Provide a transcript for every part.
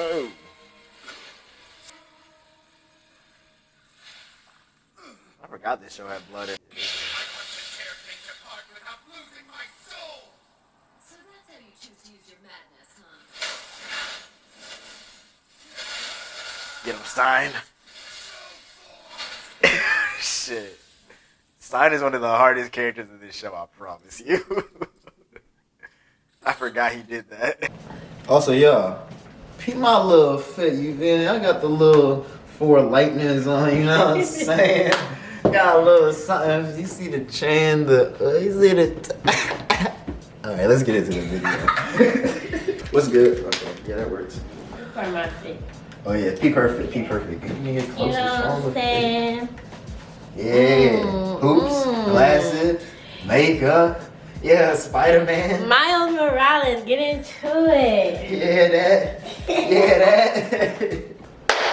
Oh. I forgot this show had blood in it. So that's how you choose to use your madness, huh? Get him, Stein. Shit. Stein is one of the hardest characters in this show, I promise you. I forgot he did that. Also, y'all, peep my little fit, you feel me? I got the little 4 lightnings on, you know what I'm saying? Got a little something. You see the chain, you see the... Alright, let's get into the video. What's good? Okay, yeah, that works. For my fit. Oh yeah, pee perfect, pee perfect. Can you get You closer? know what I'm saying? Yeah, hoops, glasses, makeup. Yeah, Spider-Man. Miles Morales, get into it. Yeah, that. Yeah, that.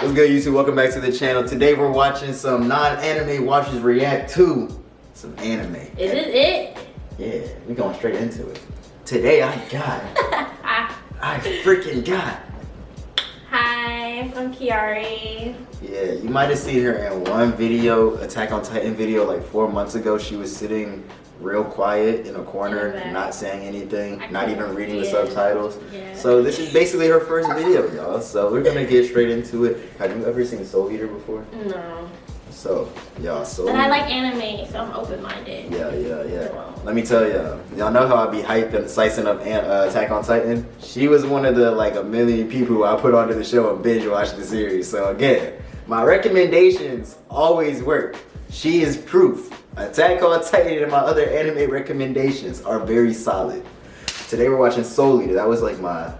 What's good, YouTube? Welcome back to the channel. Today we're watching some non-anime watchers react to some anime. Is this it? Yeah, we going straight into it. Today I freaking got. Hi, I'm Kiari. Yeah, you might have seen her in one video, Attack on Titan video, like 4 months ago. She was sitting real quiet in a corner, not saying anything, not even reading the subtitles. Yeah. So this is basically her first video, y'all. So we're gonna get straight into it. Have you ever seen Soul Eater before? No. So, y'all, Soul But Eater. I like anime, so I'm open-minded. Yeah. Let me tell y'all know how I be hyped and slicing up Attack on Titan? She was one of the like a million people who I put onto the show and binge watch the series. So again, my recommendations always work. She is proof. Attack on Titan and my other anime recommendations are very solid. Today we're watching Soul Eater. That was like my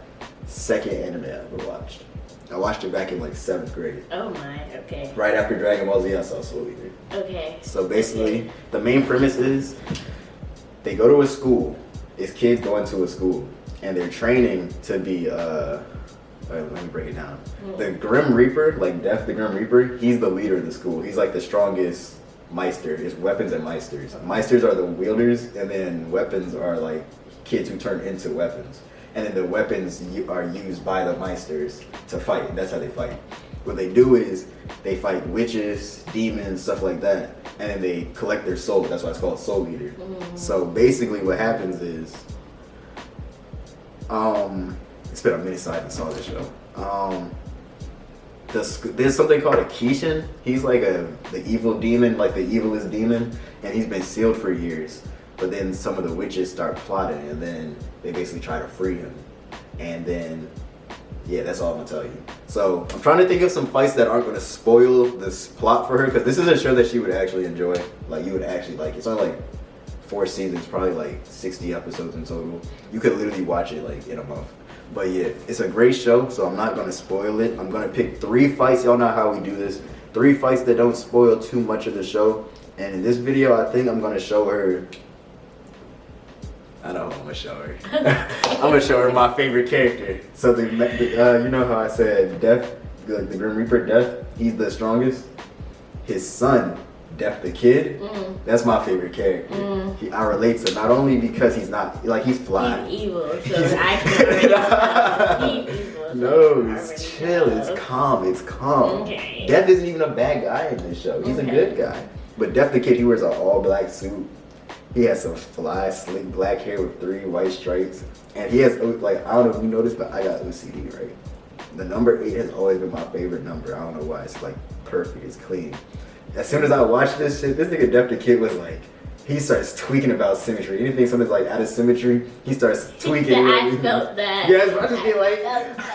second anime I ever watched. I watched it back in like 7th grade. Oh my, okay. Right after Dragon Ball Z, I saw Soul Eater. Okay. So basically, the main premise is they go to a school. It's kids going to a school, and they're training to be. Let me break it down. The Grim Reaper, like Death the Grim Reaper, he's the leader of the school. He's like the strongest Meister. It's weapons and Meisters. Meisters are the wielders, and then weapons are like kids who turn into weapons. And then the weapons are used by the Meisters to fight. That's how they fight. What they do is they fight witches, demons, stuff like that, and then they collect their soul. That's why it's called Soul Eater. So basically, what happens is, it's been a minute since I saw this show. There's something called a Kishin. He's like the evil demon, like the evilest demon, and he's been sealed for years. But then some of the witches start plotting, and then they basically try to free him. And then, yeah, that's all I'm gonna tell you. So I'm trying to think of some fights that aren't gonna spoil this plot for her, because this is a show that she would actually enjoy. Like, you would actually like it. It's only like 4 seasons, probably like 60 episodes in total. You could literally watch it like in a month. But yeah, it's a great show, so I'm not gonna spoil it. I'm gonna pick 3 fights. Y'all know how we do this. 3 fights that don't spoil too much of the show. And in this video, I think I'm gonna show her. I know what I'm gonna show her. I'm gonna show her my favorite character. So you know how I said Death, the Grim Reaper, Death, he's the strongest. His son, Death the Kid, that's my favorite character. I relate to not only because he's not like he's fly. He's evil, so I can already tell. He's evil. So No, it's chill. It's calm. It's calm. Okay. Death isn't even a bad guy in this show. He's a good guy. But Death the Kid, he wears an all-black suit. He has some fly, slick black hair with 3 white stripes. And he has, like, I don't know if you noticed, but I got OCD, right? The number 8 has always been my favorite number. I don't know why. It's, like, perfect. It's clean. As soon as I watched this shit, this nigga Death the Kid was, like, he starts tweaking about symmetry. Anything something's, like, out of symmetry, he starts tweaking. I felt that. Yeah, I just be like,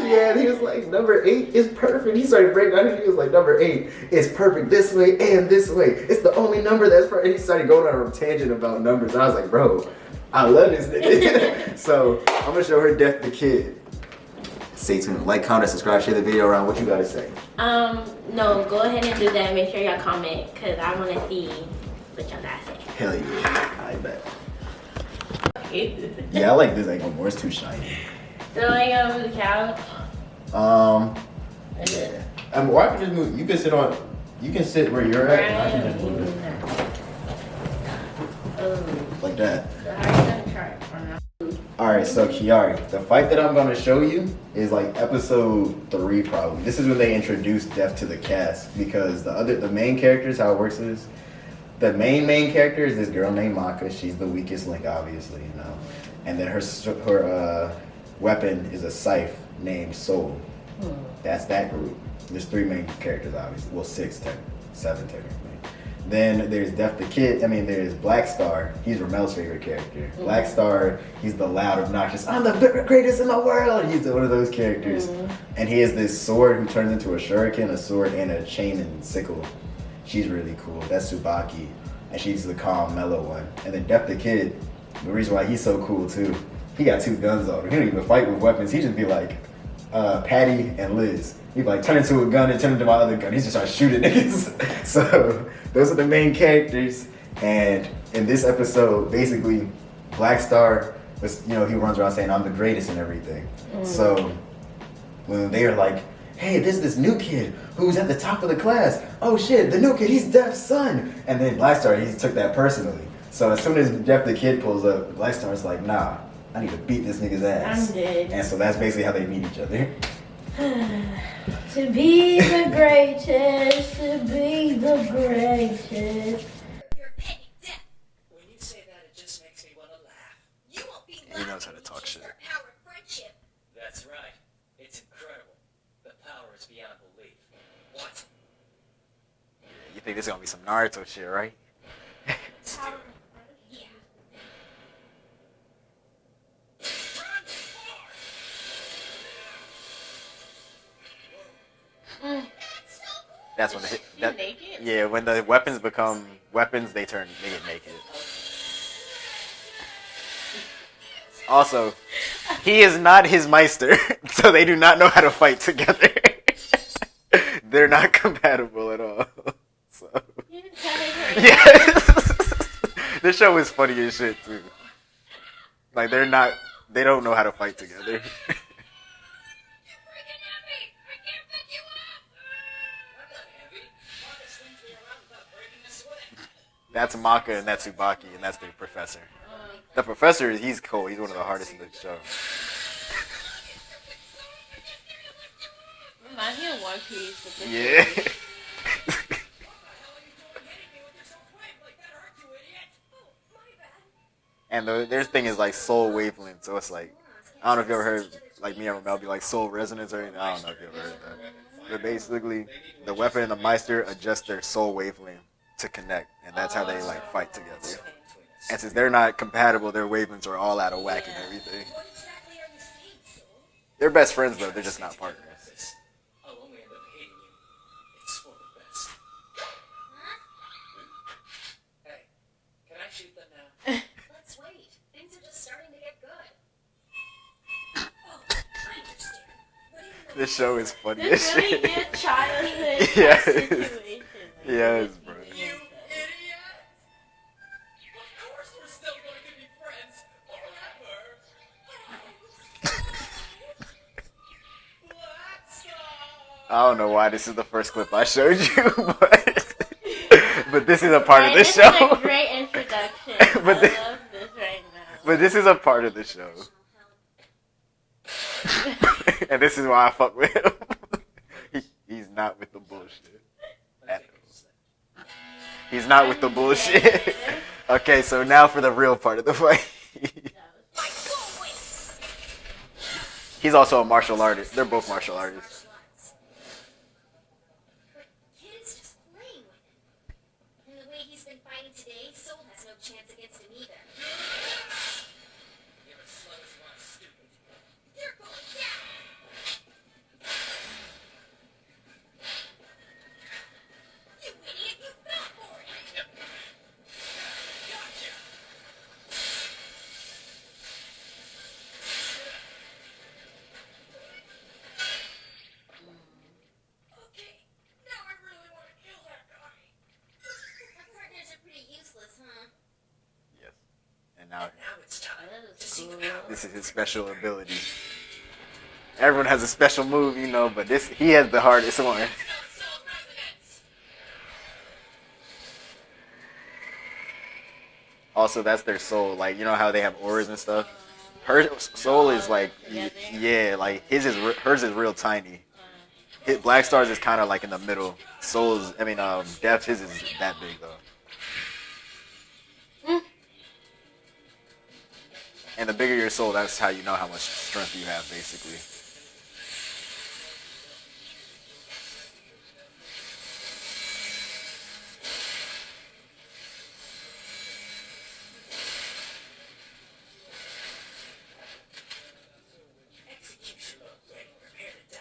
yeah, and he was like, number 8 is perfect. He started breaking down, he was like, number 8 is perfect this way and this way. It's the only number that's perfect. And he started going on a tangent about numbers. I was like, bro, I love this nigga. So I'm gonna show her Death the Kid. Stay tuned. Like, comment, subscribe, share the video around. What you gotta say? No, go ahead and do that. Make sure y'all comment, because I want to see what y'all gotta say. Hell yeah, I bet. Yeah, I like this angle more. It's too shiny. So I gotta move the couch. Yeah. Or I can just move. You can sit on. You can sit where you're at. And I can just move it. Like that. So how are you gonna try it? Alright, so Kiari, the fight that I'm gonna show you is like episode 3 probably. This is when they introduced Death to the cast because the main characters, how it works is the main character is this girl named Maka. She's the weakest link, obviously, you know. And then her weapon is a scythe named Soul. That's that group. There's 3 main characters, obviously. Well, 7 technically. Then there's there's Black Star. He's Ramel's favorite character. Black Star, he's the loud, obnoxious, I'm the greatest in the world. He's one of those characters. And he has this sword who turns into a shuriken, a sword, and a chain and sickle. She's really cool. That's Tsubaki. And she's the calm, mellow one. And then Death the Kid, the reason why he's so cool too, he got 2 guns on him. He don't even fight with weapons. He just be like Patty and Liz. He'd be like, turn into a gun and turn into my other gun. He's just start shooting niggas. So those are the main characters. And in this episode, basically, Black Star was, he runs around saying, I'm the greatest and everything. So when they were like, hey, there's this new kid who's at the top of the class. Oh shit, the new kid, he's Def's son. And then Black Star, he took that personally. So as soon as Def the Kid pulls up, Black Star's like, nah, I need to beat this nigga's ass. I'm dead. And so that's basically how they meet each other. To be the greatest, to be the greatest. You're petty death. When you say that, it just makes me want to laugh. You won't be He knows how to talk shit. Our power of friendship. That's right. It's incredible. The power is beyond belief. What? You think this is gonna be some Naruto shit, right? Let's do it. Yeah. That's when the hit. You naked? Yeah, when the weapons become weapons, they get naked. Also, he is not his Meister, so they do not know how to fight together. They're not compatible at all. So. You didn't tell me. Yes. This show is funny as shit too. Like they don't know how to fight together. That's Maka and that's Tsubaki and that's the professor. The professor, he's cool. He's one of the hardest in the show. Reminds me of One Piece. With the Yeah. And their thing is like soul wavelength, so it's like, I don't know if you ever heard, like me and Ramel be like soul resonance or anything. I don't know if you ever heard that. But basically, the weapon and the Meister adjust their soul wavelength to connect, and that's how they like fight together. And since they're not compatible, their wavelengths are all out of whack and everything. What exactly are you saying, Soul? They're best friends though, they're just not partners. I'll only end up hating you. It's for the best. Hey, can I shoot them now? Let's wait. Things are just starting to get good. Oh, I understand. What do you know? This show is funny as This really shit. is childhood Yeah. situation. Yes, bro. You idiot! Of course we're still going to be friends forever. Black Star! I don't know why this is the first clip I showed you, but this is a part of the This is show. a great introduction. But I the- love this right now. But this is a part of the show. And this is why I fuck with him. He's not with the bullshit. At all. He's not with the bullshit. Okay, so now for the real part of the fight. My soul wins. He's also a martial artist. They're both martial artists. But Kid is just playing with him. And the way he's been fighting today, Soul has no chance against him either. You're as slow as you are stupid. You're going down. You idiot! You fell for it. Gotcha! Okay, now I really want to kill that guy. Our partners are pretty useless, huh? Yes. And now Now it's time That to is see cool. the power. this is his special ability. Everyone has a special move, but he has the hardest one. No soul resonance! Also, that's their soul. Like, you know how they have auras and stuff? Her soul is like, Together? yeah, like hers is real tiny. Black Stars is kind of like in the middle. Souls, I mean, Death, his is that big though. And the bigger your soul, that's how you know how much strength you have, basically. Execution. Ready, prepare to die.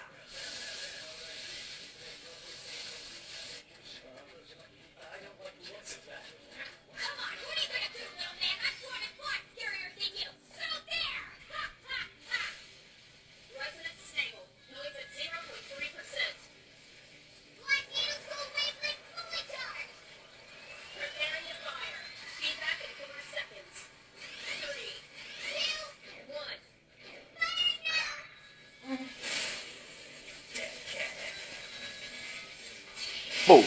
I don't like the looks of that. Come on, what are you gonna do, little man? I'm sworn it's far scarier than you. So there! Ha ha ha! Resonance stable. Noise at 0.3%. Black needle soul wavelength fully charged. Preparing to fire. Feedback in 4 seconds. 3, 2, 1. Boom.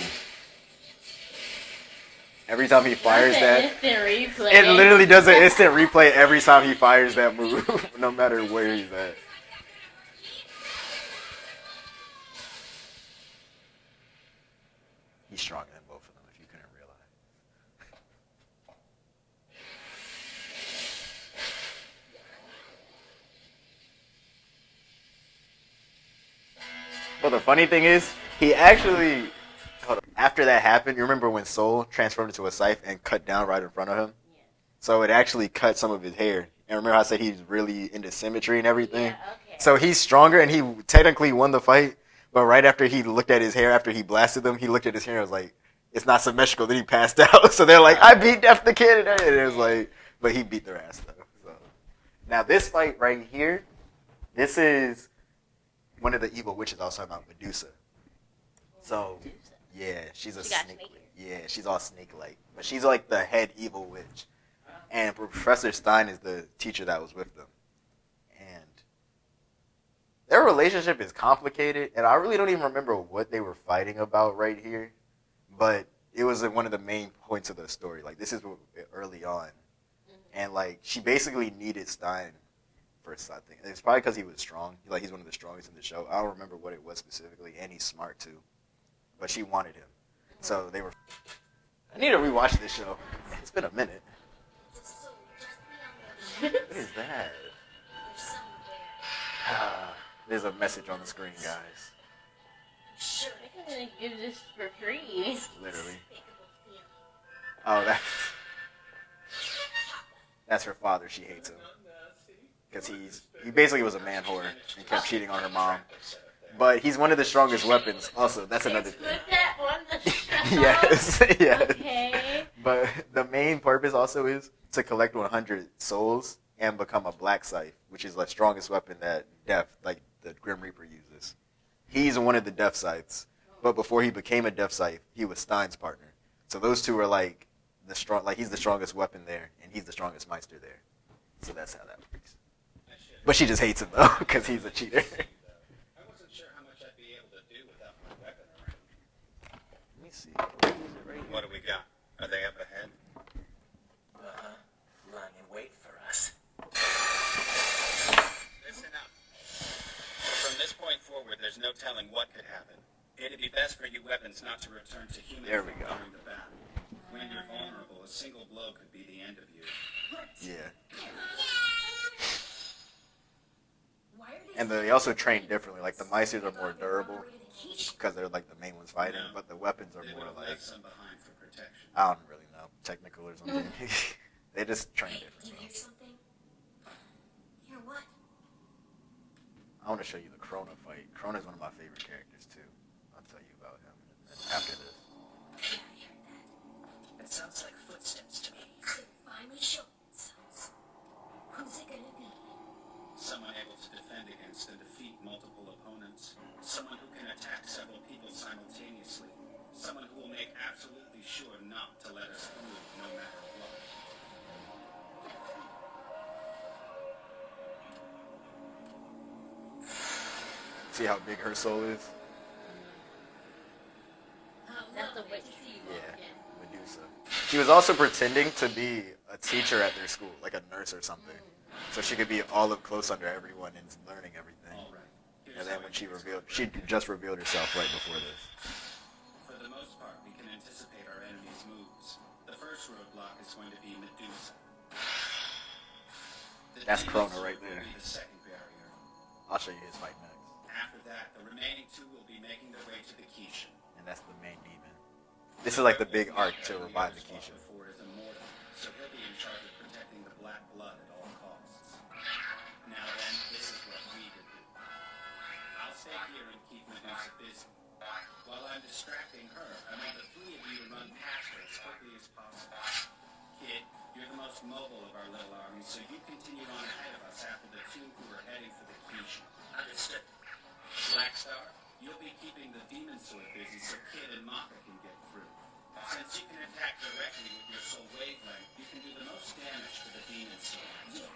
Every time he fires that, Instant replay. it literally does an instant replay every time he fires that move, no matter where he's at. He's stronger than both of them, if you couldn't realize. Well, the funny thing is, he actually, hold on, after that happened, you remember when Soul transformed into a scythe and cut down right in front of him? Yeah. So it actually cut some of his hair. And remember how I said he's really into symmetry and everything? Yeah, okay. So he's stronger and he technically won the fight. But right after he looked at his hair, after he blasted them, he looked at his hair and was like, it's not symmetrical. Then he passed out. So they're like, I beat Def the Kid. And it was like, but he beat their ass though. So now this fight right here, this is one of the evil witches I was talking about, Medusa. So yeah, she's a She got snake. snake Yeah, she's all snake-like. But she's like the head evil witch. And Professor Stein is the teacher that was with them. And their relationship is complicated, and I really don't even remember what they were fighting about right here. But it was one of the main points of the story. Like, this is early on. And, like, she basically needed Stein for something. It's probably because he was strong. Like, he's one of the strongest in the show. I don't remember what it was specifically, and he's smart, too. But she wanted him. So they were... I need to rewatch this show. It's been a minute. What is that? There's a message on the screen, guys. I can give this for free. Literally. Oh, that's her father. She hates him because he basically was a man whore and kept cheating on her mom. But he's one of the strongest weapons. Also, that's another Put thing. that on the show. Yes, yes. Okay. But the main purpose also is to collect 100 souls and become a black scythe, which is the strongest weapon that Death, like the Grim Reaper, uses. He's one of the Death Scythes, but before he became a Death Scythe, he was Stein's partner. So those two are like he's the strongest weapon there, and he's the strongest Meister there. So that's how that works. But she just hates him though, because he's a cheater. I wasn't sure how much I'd be able to do without my weapon around. Let me see. Where is it right here? What do we got? Are they up ahead? Run and wait for us. Listen up. From this point forward, there's no telling what could happen. It'd be best for you weapons not to return to human There we form go. during the battle. When you're vulnerable, a single blow could be the end of you. Yeah. Why are they And they also train differently. Like the Meisters are more durable because they're like the main ones fighting, but the weapons are They more would have like, left some behind for protection. I don't really know, technical or something. They just train Do you differently. hear something? Hear what? I want to show you the Krona fight. Krona's one of my favorite characters too. I'll tell you about him after this. Yeah, I heard that. It sounds like footsteps to me. They finally showed themselves. Who's it gonna be? Someone able to defend against and defeat multiple opponents. Someone who can attack several people simultaneously. Someone who will make absolutely sure not to let us through no matter what. See how big her soul is? That's the witch. Yeah, Medusa. She was also pretending to be a teacher at their school, like a nurse or something. so she could be all up close under everyone and learning everything. All right. Here's And then how when it she goes. just revealed herself right before this. For the most part, we can anticipate our enemy's moves. The first roadblock is going to be Medusa. The That's demon Krona sword right there. will be the second barrier. I'll show you his fight next. After that, the remaining two will be making their way to the Kishin. And that's the main demon. This is like the big arc to revive the Keisha. Before is immortal, so he'll be in charge of protecting the black blood at all costs. Now then, this is what we will do. I'll stay here and keep Medusa busy. While I'm distracting her, I want the three of you to run past her as quickly as possible. Kid, you're the most mobile of our little army, so you continue on ahead of us after the two who are heading for the Kishin. Understood. Blackstar, you'll be keeping the demon sword busy so Kid and Maka can get through. Since you can attack directly with your soul wavelength, you can do the most damage to the demon sword.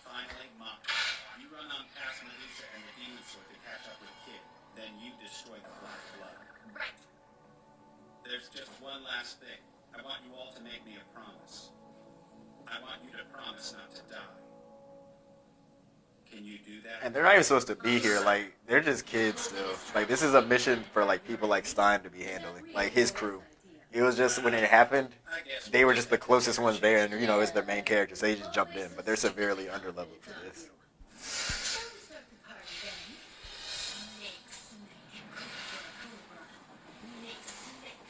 Finally, Maka, you run on past Medusa and the demon sword to catch up with Kid. Then you destroy the black blood. Right. There's just one last thing. I want you all to make me a promise. I want you to promise not to die. Can you do that? And they're not even supposed to be here. Like, they're just kids still. Like, this is a mission for, like, people like Stein to be handling. Like, his crew. It was just, when it happened, I guess they were just the closest ones there, and, you know, it's their main characters. So they just jumped in. But they're severely underleveled for this.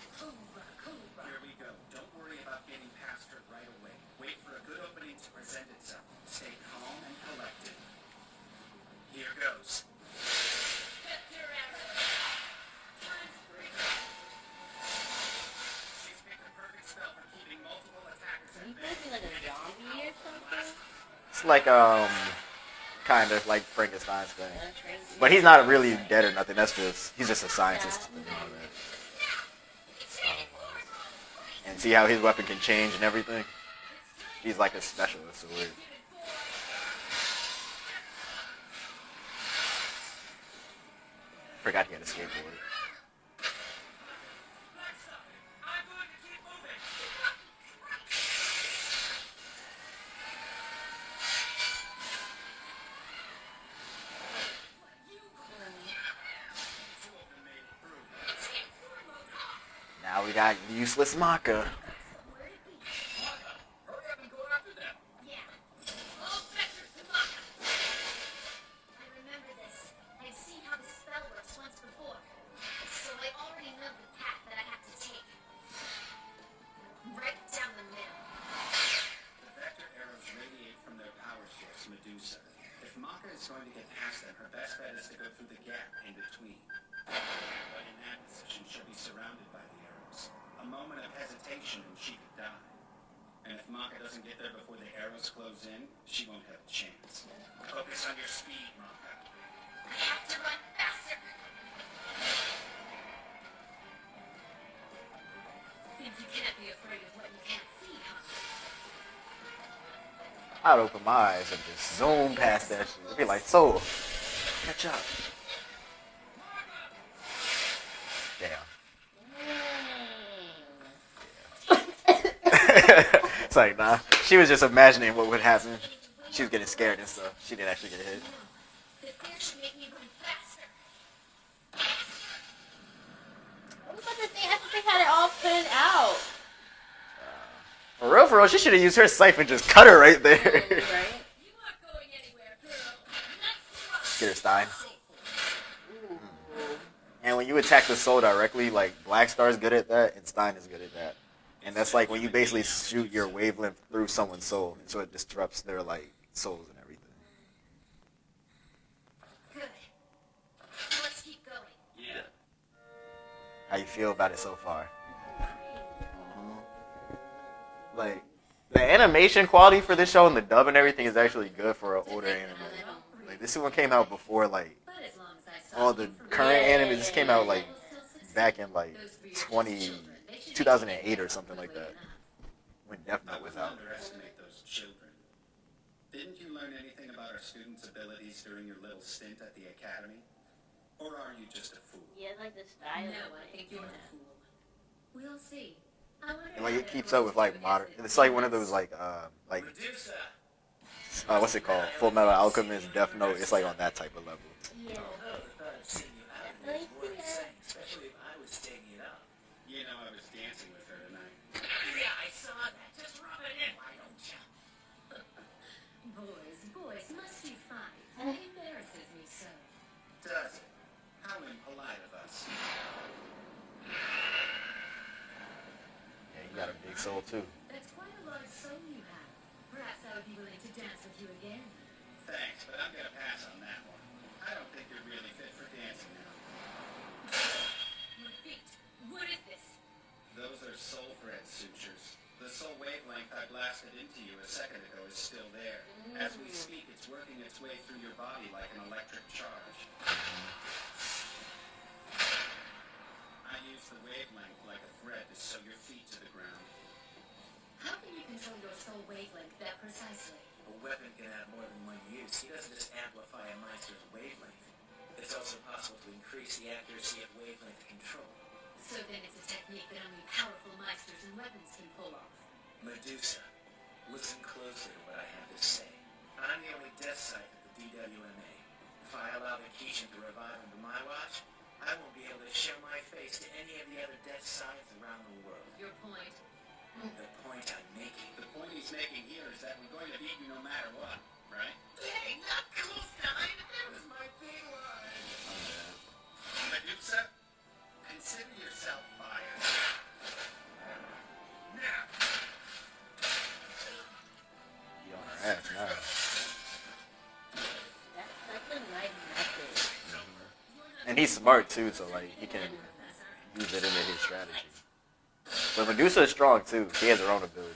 Here we go. Don't worry about getting past her right away. Wait for a good opening to present itself. Stay calm and collected. Here goes. She's picked a perfect spell for keeping multiple attackers at He bay. could be like a zombie or something. It's like, kind of like Frankenstein's thing. That's crazy. But he's not really dead or nothing. He's just a scientist. You know, that. And see how his weapon can change and everything? He's like a specialist. So forgot he had a skateboard. I'm going to keep moving. Now we got useless Maka. Hurry up and go after them. Yeah. All vectors to Maka. I remember this. I've seen how the spell works once before. So I already know the path that I have to take. Right down the middle. The vector arrows radiate from their power source, Medusa. If Maka is going to get past them, her best bet is to go through the gap in between. But in that position, she'll be surrounded by the arrows. A moment of hesitation and she could die. And if Maka doesn't get there before the arrows close in, she won't have a chance. Focus on your speed, Maka. I have to run faster. Think you can't be afraid of what you can't see, huh? I'd open my eyes and just zoom past that shit. It'd be like, so, catch up. Damn. It's like, nah. She was just imagining what would happen. She was getting scared and stuff. She didn't actually get hit. The fear should make me run faster. What was the thing? I thought they had it all planned out. For real, she should have used her scythe and just cut her right there. Right? You aren't going anywhere, girl. Get her Stein. And when you attack the soul directly, like Black Star's good at that, and Stein is good at that. And that's like when you basically shoot your wavelength through someone's soul, and so it disrupts their like souls and everything. Good. Let's keep going. Yeah. How you feel about it so far? Like the animation quality for this show and the dub and everything is actually good for an older anime. Like this one came out before like all the current anime just came out like back in like 2008 or something like that. When Death I Note was wouldn't out. underestimate those children. Didn't you learn anything about our students' abilities during your little stint at the academy? Or are you just a fool? Yeah, like the style. No, of I it. think you're the fool. We'll see. I wonder And, like how it keeps up with like modern. It's like one of those like Medusa. what's it called? Full Metal Alchemist, Death Note. It's like on that type of level. Yeah. Especially if I was taking it up. You know, I was dancing with her tonight. Yeah, I saw that. Just rub it in, why don't you? Boys must be fine. It embarrasses me so. Does it? How impolite of us. Yeah, you got a big soul too. That's quite a large soul you have. Perhaps I would be willing to dance with you again. Thanks, but I'm gonna pass on that one. I don't think you're really fit for dancing now. Your feet. What is this? Those are soul thread sutures. The soul wavelength I blasted into you a second ago is still there. As we speak, it's working its way through your body like an electric charge. I use the wavelength like a thread to sew your feet to the ground. How can you control your soul wavelength that precisely? A weapon can have more than one use. He doesn't just amplify a monster's wavelength. It's also possible to increase the accuracy of wavelength control. So then it's a technique that only powerful meisters and weapons can pull off. Medusa, listen closely to what I have to say. I'm the only death sight at the dwma. If I allow the Kishin to revive under my watch, I won't be able to show my face to any of the other death sides around the world. Your point? The point I'm making. The point he's making here is that we're going to beat you no matter what, right? Hey, not cool, Stein! That was my big line! Medusa, consider yourself fired. Now! You on her ass now. That's such a nice method. And he's smart too, so like he can use it into his strategy. But Medusa is strong too. She has her own abilities.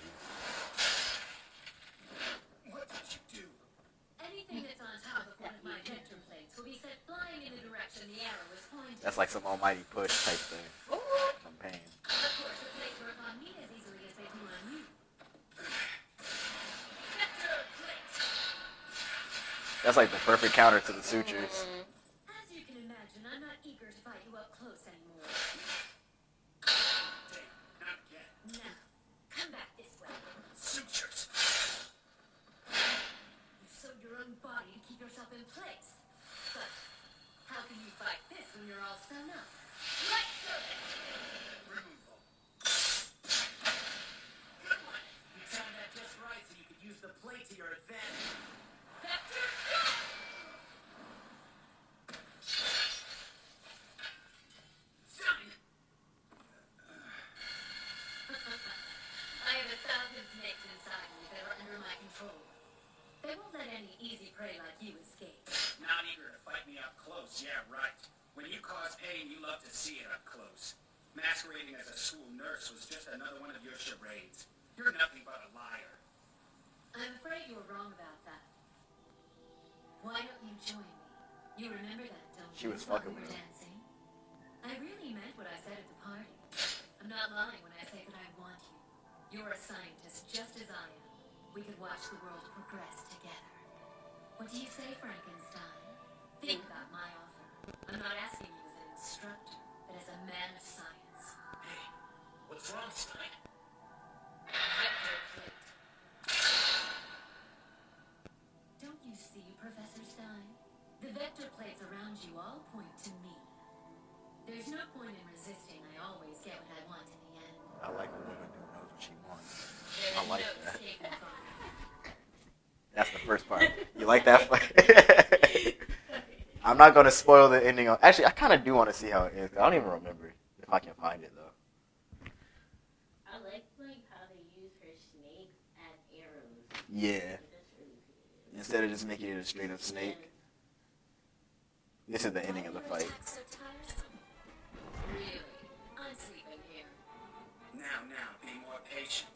What did you do? Anything that's on top of one of my vector plates will be sent flying in the direction the arrow is pointing. That's like some almighty push type thing. I'm paying. Of course, the plates work on me as easily as they do on you. Vector plate! That's like the perfect counter to the sutures. As you can imagine, I'm not eager to fight you up close anymore. Hey, not yet. Now, come back this way. Sutures! You sewed your own body to keep yourself in place. But how can you fight this when you're all sewn up? Right circuit! Removal. Good one! You timed that just right so you could use the plate to your advantage. Vector stop! Stein! I have 1,000 snakes inside me that are under my control. They won't let any easy prey like you escape. Not eager to fight me up close, yeah, right. When you cause pain, you love to see it up close. Masquerading as a school nurse was just another one of your charades. You're nothing but a liar. I'm afraid you're wrong about that. Why don't you join me? You remember that, don't you? She was while fucking we were with him. dancing. I really meant what I said at the party. I'm not lying when I say that I want you. You're a scientist just as I am. We could watch the world progress together. What do you say, Frankenstein? Think about my offer. I'm not asking you as an instructor, but as a man of science. Hey, what's wrong, Stein? Vector plate. Don't you see, Professor Stein? The vector plates around you all point to me. There's no point in resisting. I always get what I want in the end. I like a woman who knows what she wants. There's I like no that. escaping from it. That's the first part. You like that? I'm not gonna spoil the ending. Actually, I kind of do want to see how it ends. I don't even remember if I can find it though. I like how they use her snake as arrows. Yeah. That's really cool. Instead of just making it a straight up snake. This is the ending of the fight. So tiresome. Really? I'm sleeping here. Now, be more patient.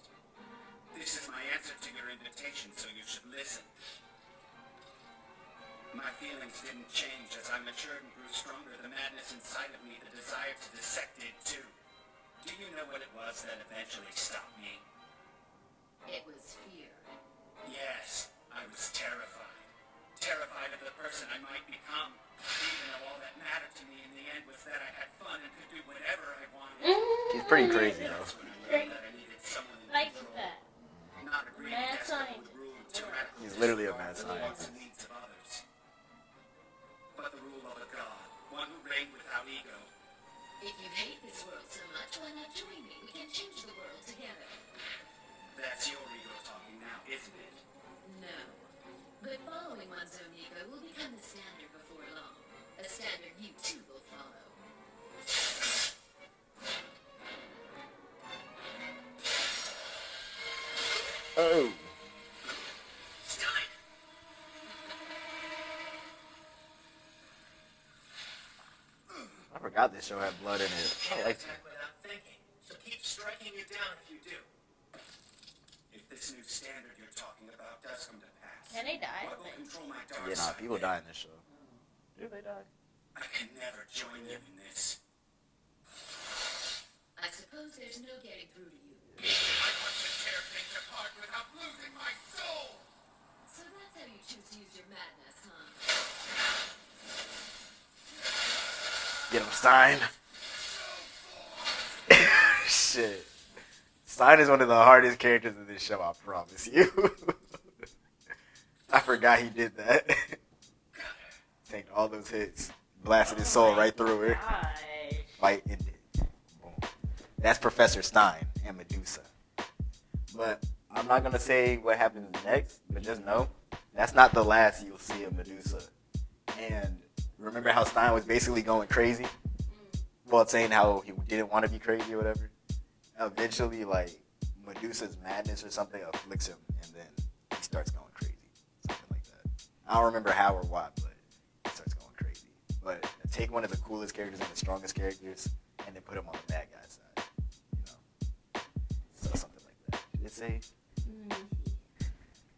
This is my answer to your invitation, so you should listen. My feelings didn't change as I matured and grew stronger. The madness inside of me, the desire to dissect did too. Do you know what it was that eventually stopped me? It was fear. Yes, I was terrified. Terrified of the person I might become. Even though all that mattered to me in the end was that I had fun and could do whatever I wanted. She's pretty crazy though. That's when I learned that I needed someone in Like control. that. Not a great Mad despot scientist. would rule tyrannical He's literally a a mad for the wants scientist. and needs of others. But the rule of a god, one who reigned without ego. If you hate this world so much, why not join me? We can change the world together. That's your ego talking now, isn't it? No. But following one's own ego will become the standard before long. A standard you too will follow. Oh. Stein! I forgot this show had blood in it. Can't I like attack without thinking, so keep striking you down if you do. If this new standard you're talking about does come to pass, Can they die? what will control my dark Yeah, nah, side people then? die in this show. Do they die? I can never join you in this. I suppose there's no getting through to you. I want to tear things apart without losing my soul! So that's how you choose to use your madness, huh? Get him, Stein. Shit. Stein is one of the hardest characters in this show, I promise you. I forgot he did that. Taking all those hits. Blasted his soul right through her. Gosh. Fight ended. Boom. That's Professor Stein and Medusa. But I'm not going to say what happens next, but just know that's not the last you'll see of Medusa. And remember how Stein was basically going crazy? Well, saying how he didn't want to be crazy or whatever. Eventually, like, Medusa's madness or something afflicts him, and then he starts going crazy. Something like that. I don't remember how or what, but he starts going crazy. But take one of the coolest characters and the strongest characters, and then put him on the bad guy's side. You know? So something like that. Did it say?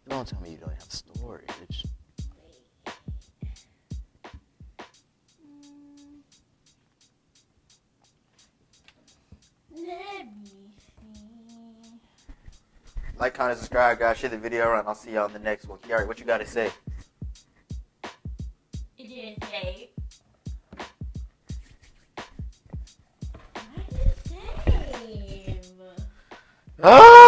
Don't tell me you don't have storage. Let me see. Like, comment, subscribe, guys. Share the video around. I'll see y'all in the next one. Kiari, what you got to say? It didn't say. Why did it save? Ah!